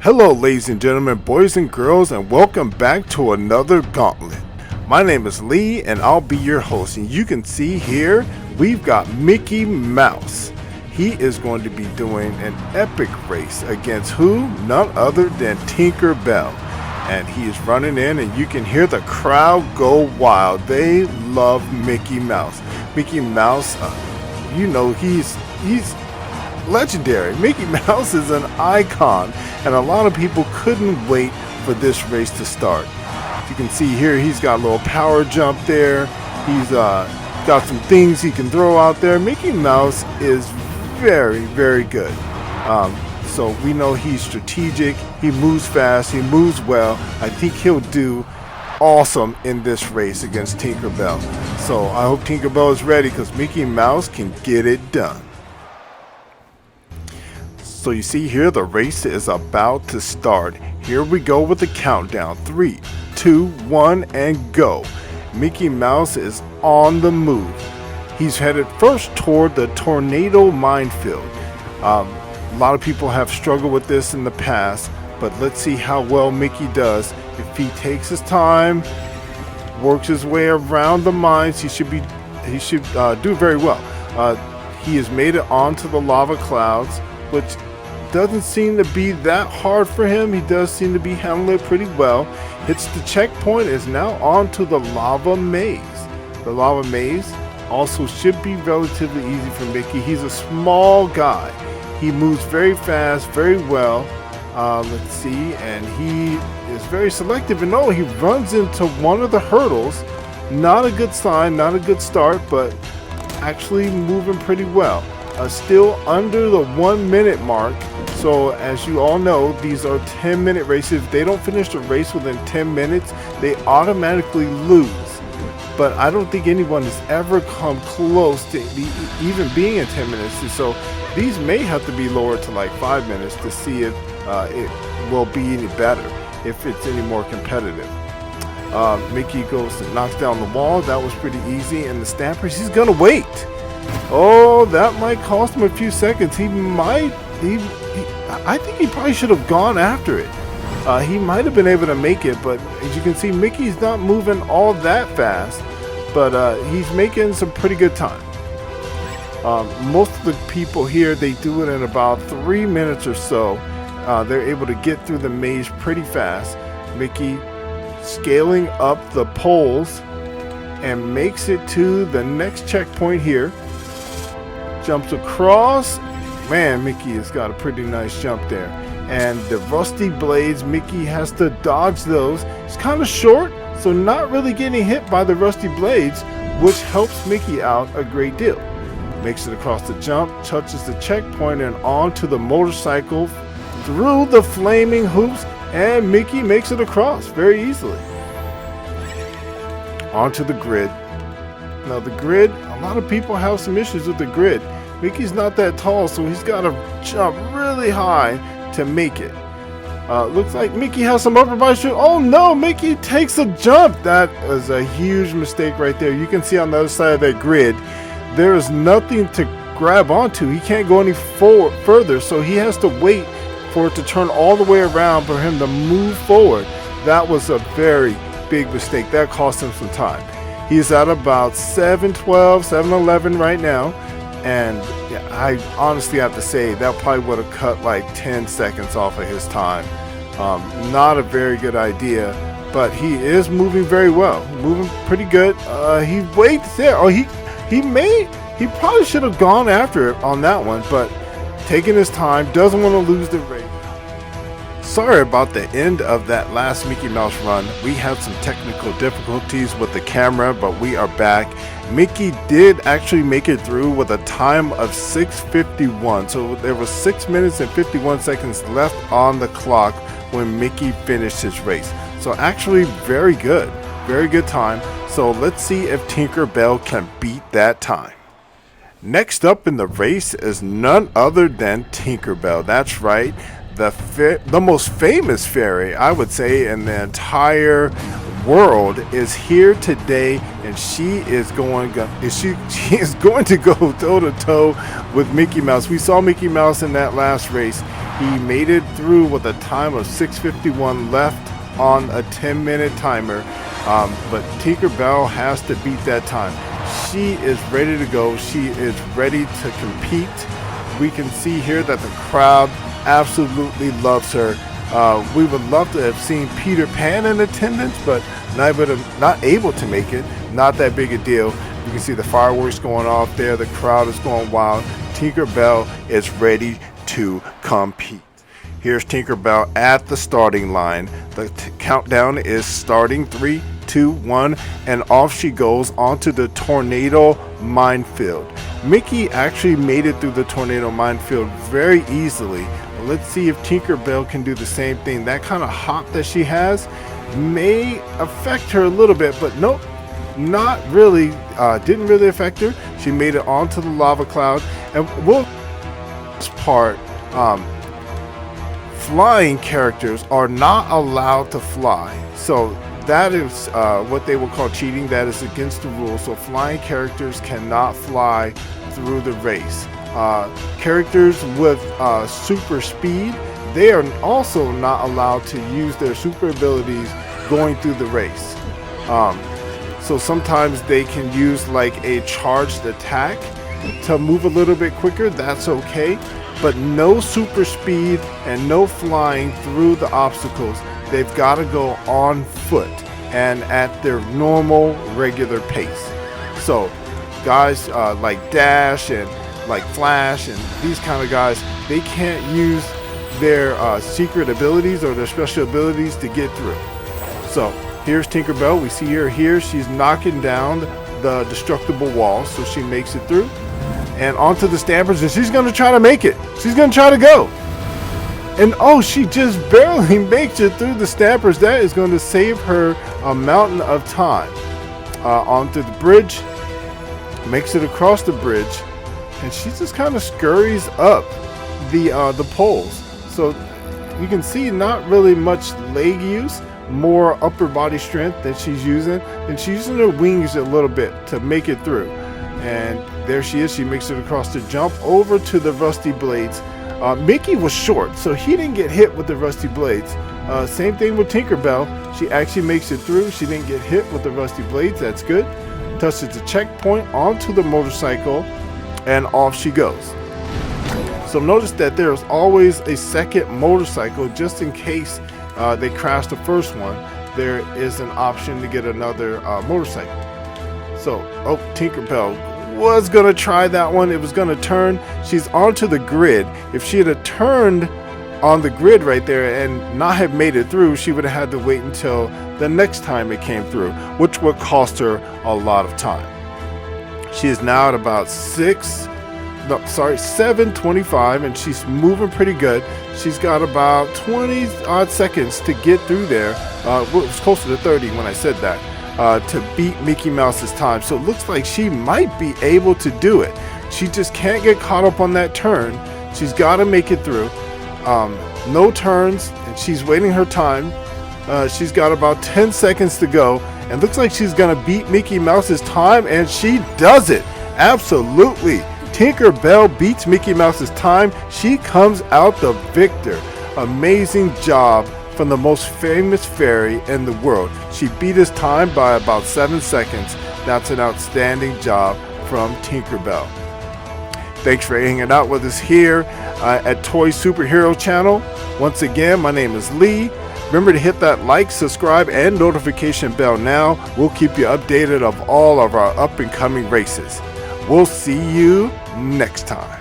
Hello ladies and gentlemen, boys and girls, and welcome back to another gauntlet. My name is Lee and I'll be your host, and you can see here we've got Mickey Mouse. He is going to be doing an epic race against who? None other than Tinkerbell. And he is running in and you can hear the crowd go wild. They love Mickey Mouse. Mickey Mouse, he's legendary. Mickey Mouse is an icon, and a lot of people couldn't wait for this race to start. You can see here he's got a little power jump there. He's got some things he can throw out there. Mickey Mouse is very, very good. So we know he's strategic. He moves fast. He moves well. I think he'll do awesome in this race against Tinkerbell. So I hope Tinkerbell is ready because Mickey Mouse can get it done. So you see here the race is about to start. Here we go with the countdown. 3, 2, 1, and go. Mickey Mouse is on the move. He's headed first toward the tornado minefield. A lot of people have struggled with this in the past, but let's see how well Mickey does. If he takes his time, works his way around the mines, he should do very well. He has made it onto the lava clouds, which doesn't seem to be that hard for him. He does seem to be handling it pretty well. Hits the checkpoint, is now on to the lava maze. The lava maze also should be relatively easy for Mickey. He's a small guy. He moves very fast, very well. Let's see, and he is very selective. And he runs into one of the hurdles. Not a good sign, not a good start, but actually moving pretty well. Still under the 1 minute mark. So as you all know, these are 10-minute races. If they don't finish the race within 10 minutes, they automatically lose. But I don't think anyone has ever come close to even being in 10 minutes. So these may have to be lowered to like 5 minutes to see if it will be any better, if it's any more competitive. Mickey goes and knocks down the wall. That was pretty easy. And the Stampers, he's gonna wait. Oh, that might cost him a few seconds. I think he probably should have gone after it. He might have been able to make it, but as you can see, Mickey's not moving all that fast, but he's making some pretty good time. Most of the people here, they do it in about 3 minutes or so. They're able to get through the maze pretty fast. Mickey scaling up the poles and makes it to the next checkpoint here. Jumps across. Man, Mickey has got a pretty nice jump there. And the rusty blades, Mickey has to dodge those. It's kind of short, so not really getting hit by the rusty blades, which helps Mickey out a great deal. Makes it across the jump, touches the checkpoint, and onto the motorcycle, through the flaming hoops, and Mickey makes it across very easily. Onto the grid. Now the grid, a lot of people have some issues with the grid. Mickey's not that tall, so he's got to jump really high to make it. Looks like Mickey has some upper body strength. Oh no, Mickey takes a jump. That is a huge mistake right there. You can see on the other side of that grid, there is nothing to grab onto. He can't go any further, so he has to wait for it to turn all the way around for him to move forward. That was a very big mistake. That cost him some time. He's at about 7:12, 7:11 right now. And yeah, I honestly have to say that probably would have cut like 10 seconds off of his time. Not a very good idea, but he is moving very well, moving pretty good. He waits there. Oh, he probably should have gone after it on that one, but taking his time, doesn't want to lose the race. Sorry about the end of that last Mickey Mouse run. We had some technical difficulties with the camera, but we are back. Mickey did actually make it through with a time of 6:51. So there was 6 minutes and 51 seconds left on the clock when Mickey finished his race. So actually very good time. So let's see if Tinkerbell can beat that time. Next up in the race is none other than Tinkerbell. That's right. The most famous fairy, I would say, in the entire world is here today, and she is going to go toe to toe with Mickey Mouse. We saw Mickey Mouse in that last race. He made it through with a time of 6:51 left on a 10-minute timer, but Tinkerbell has to beat that time. She is ready to go. She is ready to compete. We can see here that the crowd absolutely loves her. We would love to have seen Peter Pan in attendance, but not able to make it. Not that big a deal. You can see the fireworks going off there. The crowd is going wild. Tinkerbell is ready to compete. Here's Tinkerbell at the starting line. The countdown is starting. 3, 2, 1, and off she goes onto the tornado minefield. Mickey actually made it through the tornado minefield very easily. Let's see if Tinkerbell can do the same thing. That kind of hop that she has may affect her a little bit, but nope, not really. Didn't really affect her. She made it onto the lava cloud. And this part, flying characters are not allowed to fly. So that is what they will call cheating. That is against the rules. So flying characters cannot fly through the race. Characters with super speed, they are also not allowed to use their super abilities going through the race. So sometimes they can use like a charged attack to move a little bit quicker. That's okay, but no super speed and no flying through the obstacles. They've got to go on foot and at their normal regular pace. So guys like Dash and like Flash and these kind of guys, they can't use their secret abilities or their special abilities to get through. So here's Tinkerbell. We see her here. She's knocking down the destructible wall, so she makes it through and onto the stampers, and she's going to try to make it. She's going to try to go, and oh, she just barely makes it through the stampers. That is going to save her a mountain of time. Onto the bridge, makes it across the bridge, and she just kind of scurries up the poles. So you can see not really much leg use, more upper body strength that she's using, and she's using her wings a little bit to make it through. And there she is. She makes it across the jump over to the rusty blades. Mickey was short, so he didn't get hit with the rusty blades. Same thing with Tinkerbell. She actually makes it through. She didn't get hit with the rusty blades. That's good. Touches the checkpoint onto the motorcycle, and off she goes. So notice that there's always a second motorcycle just in case they crash the first one. There is an option to get another motorcycle. So, Tinkerbell was gonna try that one. It was gonna turn. She's onto the grid. If she had turned on the grid right there and not have made it through, she would have had to wait until the next time it came through, which would cost her a lot of time. She is now at about 7:25, and she's moving pretty good. She's got about 20 odd seconds to get through there. It was closer to 30 when I said that, to beat Mickey Mouse's time. So it looks like she might be able to do it. She just can't get caught up on that turn. She's got to make it through. No turns, and she's waiting her time. She's got about 10 seconds to go, and looks like she's gonna beat Mickey Mouse's time, and she does it. Absolutely. Tinkerbell beats Mickey Mouse's time. She comes out the victor. Amazing job from the most famous fairy in the world. She beat his time by about 7 seconds. That's an outstanding job from Tinkerbell. Thanks for hanging out with us here at Toy Superhero Channel. Once again, my name is Lee. Remember to hit that like, subscribe, and notification bell now. We'll keep you updated of all of our up and coming races. We'll see you next time.